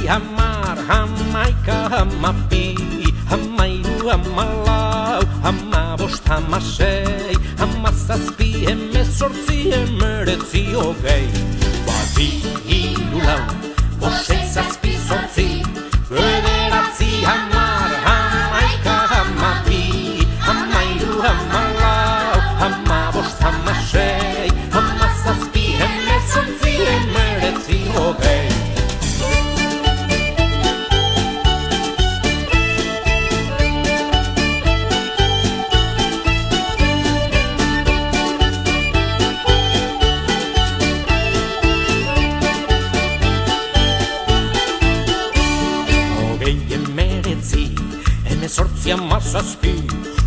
hamar, hamaika, hamabi, hamairu, hamalau, hamabost, hamasei, hamazazpi, hemezortzi, hemeretzi, hogei. Bi, hiru, lau, bost, sei, zazpi, zortzi, bederatzi, hamar, hamaika, hamabi, hamairu, hamalau, hamabost, hamasei, hamazazpi, hemezortzi, hemeretzi, hogei. Hemezortzi, hamazazpi,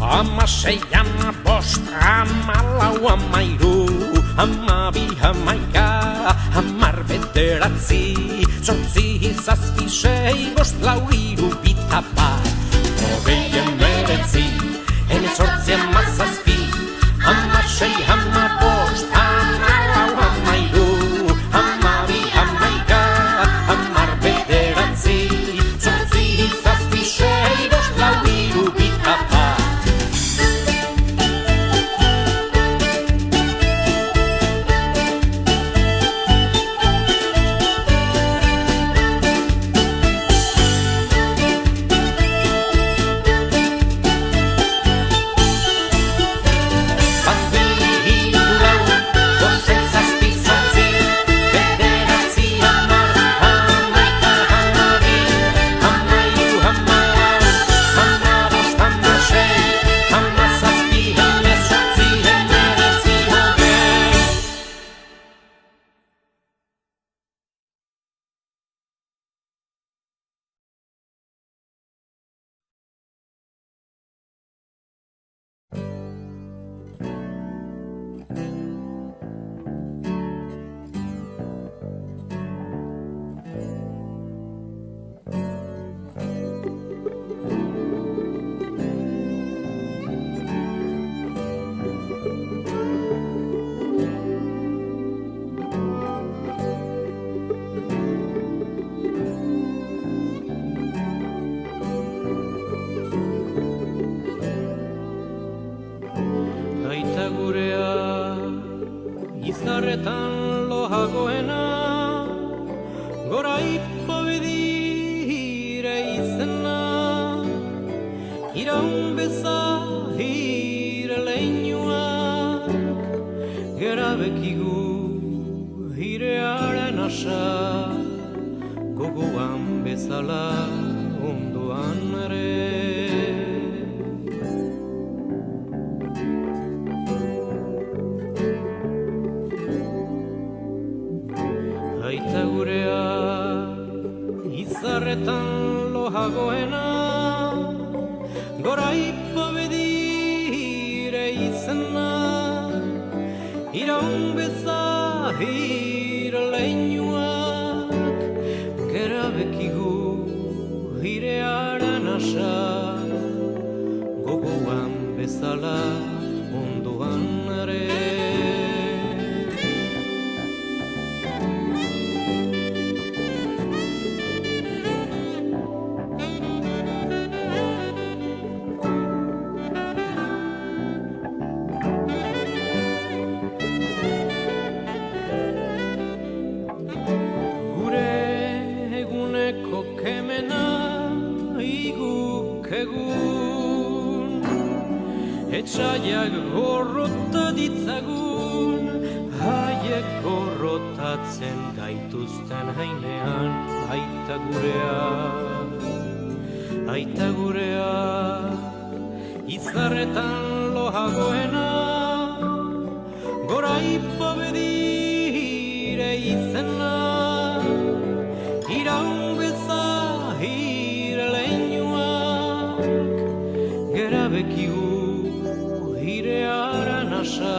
hamasei, hamabost, hamalau, hamairu, hamabi, hamaika, hamar, bederatzi, zortzi, zazpi, sei, bost, lau, hiru, bi eta bat. Hogei, hemeretzi, hemezortzi, hamazazpi, hamasei, hamabost, hamalau, hamairu, hamabi, hamaika, hamar, bederatzi, zortzi, zazpi, sei, bost, lau, hiru, bi eta bat. Izarretan lojagoena, gora ipo bedire izena, iraun beza hire leinuak, gera bekigu hirearen asa, gogoan bezala ondoan ere. Aita gurea, izarretan lojagoena, gora ipo bedire izena, iraun beza hire leinuak, gera bekigu hirearen asa, gogoan bezala ondoan ere. Etxaiak gorrota ditzagun, haiek gorrotatzen gaituzten heinean. Aita gurea, izarretan lojagoena, gora ipo bedire izena, iraun beza hire leinuak, gera bekigu hirearen asa,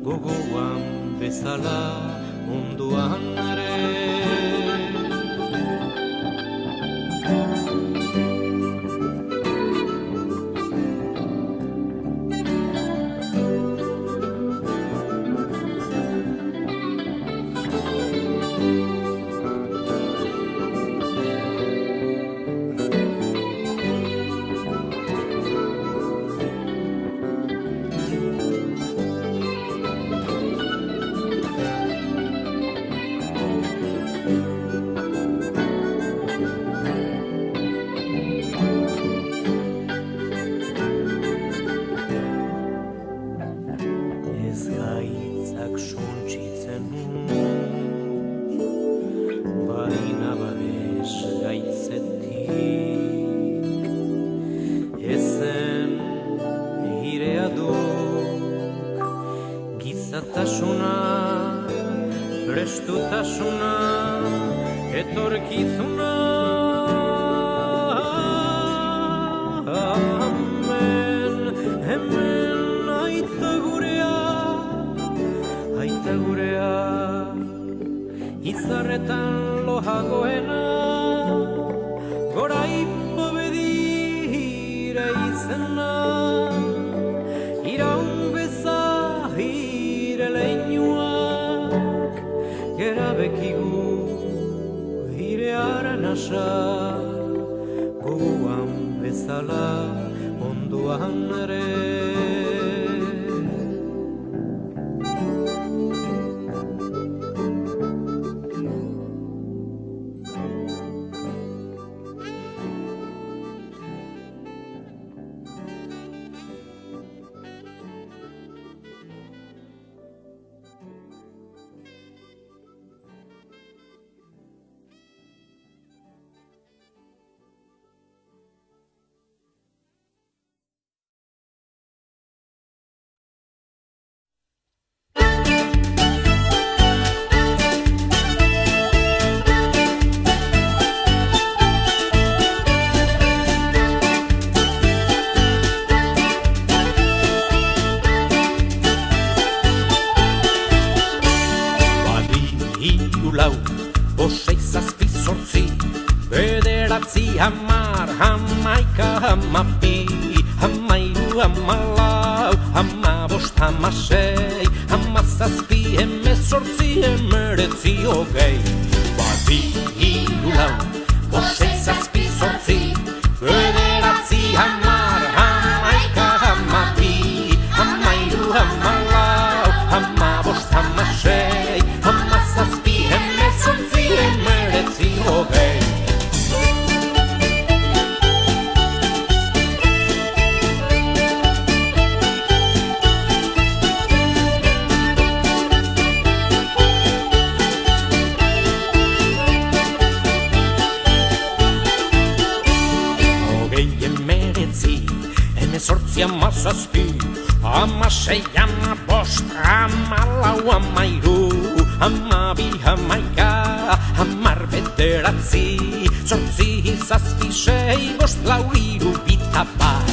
gogoan bezala ondoan ere. gizatasuna, prestutasuna, etorkizuna. Hemen aita gurea, izarretan lojagoena, gora ipobedire izena, iraun bezahire leinuak, gera bekigu hire aranasa, goguan bezala onduan ere. Hamar, hamaika, hamabi, hamairu, hamalau, hamabost, hamasei, hamazazpi, hemezortzi, hemeretzi, hogei. Badi, hiru, lau, bosei, zazpi, zortzi, bederatzi, hamar, hamaika, hamabi, hamairu, hamalau, hamabost, hamasei, hamazazpi, hemezortzi, hemeretzi, hogei. Hemezortzi, hamazazpi, hamasei, hamabost, hamalau, hamairu, hamabi, hamaika, hamar, bederatzi, zortzi, zazpi, sei, bost, lau, hiru, bita, bat.